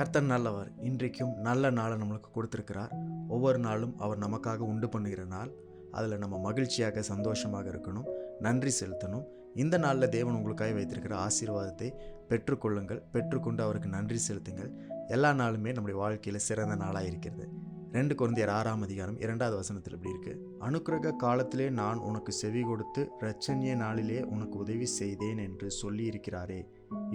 கர்த்தர் நல்லவர். இன்றைக்கும் நல்ல நாளை நம்மளுக்கு கொடுத்துருக்கிறார். ஒவ்வொரு நாளும் அவர் நமக்காக உண்டு பண்ணுகிற நாள். அதில் நம்ம மகிழ்ச்சியாக சந்தோஷமாக இருக்கணும், நன்றி செலுத்தணும். இந்த நாளில் தேவன் உங்களுக்காக வைத்திருக்கிற ஆசீர்வாதத்தை பெற்றுக்கொள்ளுங்கள். பெற்றுக்கொண்டு அவருக்கு நன்றி செலுத்துங்கள். எல்லா நாளுமே நம்முடைய வாழ்க்கையில் சிறந்த நாளாக இருக்கிறது. 2 கொரிந்தியர் 6ஆம் அதிகாரம் 2வது வசனத்தில் இப்படி இருக்கு: அனுக்கிரக காலத்திலே நான் உனக்கு செவி கொடுத்து இரட்சணிய நாளிலே உனக்கு உதவி செய்தேன் என்று சொல்லி இருக்கிறாரே.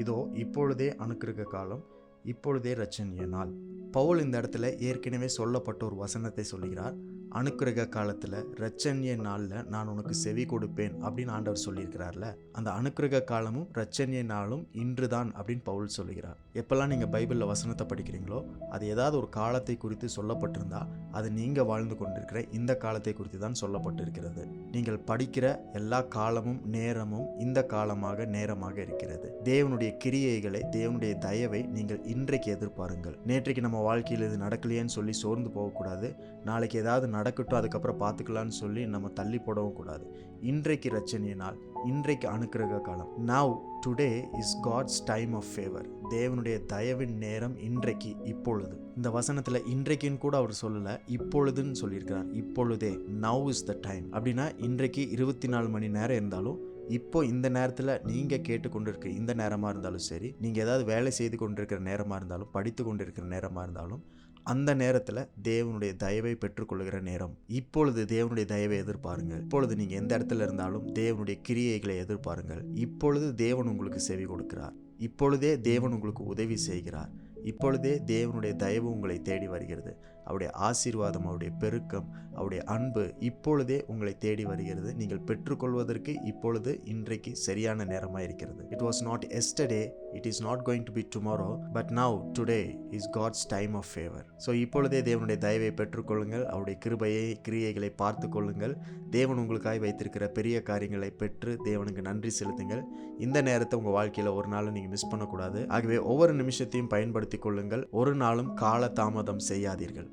இதோ இப்பொழுதே அனுக்கிரக காலம், இப்பொழுதே இரட்சணிய நாள். பவுல் இந்த இடத்துல ஏற்கனவே சொல்லப்பட்ட ஒரு வசனத்தை சொல்லுகிறார். அனுக்கிரக காலத்தில் இரட்சணிய நாளில் நான் உனக்கு செவி கொடுப்பேன் அப்படின்னு ஆண்டவர் சொல்லியிருக்கிறார்ல. அந்த அனுக்கிரக காலமும் இரட்சணிய நாளும் இன்று தான் அப்படின்னு பவுல் சொல்லுகிறார். எப்பெல்லாம் நீங்கள் பைபிளில் வசனத்தை படிக்கிறீங்களோ அது ஏதாவது ஒரு காலத்தை குறித்து சொல்லப்பட்டிருந்தா அது நீங்கள் வாழ்ந்து கொண்டிருக்கிற இந்த காலத்தை குறித்து தான் சொல்லப்பட்டிருக்கிறது. நீங்கள் படிக்கிற எல்லா காலமும் நேரமும் இந்த காலமாக நேரமாக இருக்கிறது. தேவனுடைய கிரியைகளை, தேவனுடைய தயவை நீங்கள் இன்றைக்கு எதிர்பாருங்கள். நேற்றைக்கு நம்ம வாழ்க்கையில் இது நடக்கலையேன்னு சொல்லி சோர்ந்து போகக்கூடாது. நாளைக்கு ஏதாவது நடக்கட்டும், அதுக்கப்புறம் பார்த்துக்கலான்னு சொல்லி நம்ம தள்ளி போடவும் கூடாது. இன்றைக்கு இரட்சணிய நாள், இன்றைக்கு அனுக்கிரக காலம். Now today is God's time of favour. தேவனுடைய தயவின் நேரம் இன்றைக்கு, இப்பொழுது. இந்த வசனத்தில் இன்றைக்குன்னு கூட அவர் சொல்லலை, இப்பொழுதுன்னு சொல்லியிருக்கிறார். இப்பொழுதே, நவ் இஸ் த டைம். அப்படின்னா இன்றைக்கு 24 மணி நேரம் இருந்தாலும், இப்போ இந்த நேரத்தில் நீங்கள் கேட்டுக்கொண்டிருக்கிற இந்த நேரமாக இருந்தாலும் சரி, நீங்கள் ஏதாவது வேலை செய்து கொண்டிருக்கிற நேரமாக இருந்தாலும், படித்து கொண்டிருக்கிற நேரமாக இருந்தாலும், அந்த நேரத்தில் தேவனுடைய தயவை பெற்றுக்கொள்கிற நேரம். இப்பொழுது தேவனுடைய தயவை எதிர்பாருங்கள். இப்பொழுது நீங்கள் எந்த இடத்துல இருந்தாலும் தேவனுடைய கிரியைகளை எதிர்பாருங்கள். இப்பொழுது தேவன் உங்களுக்கு செவி கொடுக்கிறார். இப்பொழுதே தேவன் உங்களுக்கு உதவி செய்கிறார். இப்பொழுதே தேவனுடைய தயவு உங்களை தேடி வருகிறது. அவருடைய ஆசீர்வாதம், அவருடைய பெருக்கம், அவருடைய அன்பு இப்பொழுதே உங்களை தேடி வருகிறது. நீங்கள் பெற்றுக்கொள்வதற்கு இப்பொழுது, இன்றைக்கு சரியான நேரமாக இருக்கிறது. It was not yesterday, it is not going to be tomorrow, but now today is God's time of favour. So இப்பொழுதே தேவனுடைய தயவை பெற்றுக்கொள்ளுங்கள். அவருடைய கிருபையை, கிரியைகளை பார்த்து கொள்ளுங்கள். தேவன் உங்களுக்காக வைத்திருக்கிற பெரிய காரியங்களை பெற்று தேவனுக்கு நன்றி செலுத்துங்கள். இந்த நேரத்தை உங்கள் வாழ்க்கையில் ஒரு நாளும் நீங்கள் மிஸ் பண்ணக்கூடாது. ஆகவே ஒவ்வொரு நிமிஷத்தையும் பயன்படுத்தி கொள்ளுங்கள். ஒரு நாளும் கால தாமதம் செய்யாதீர்கள்.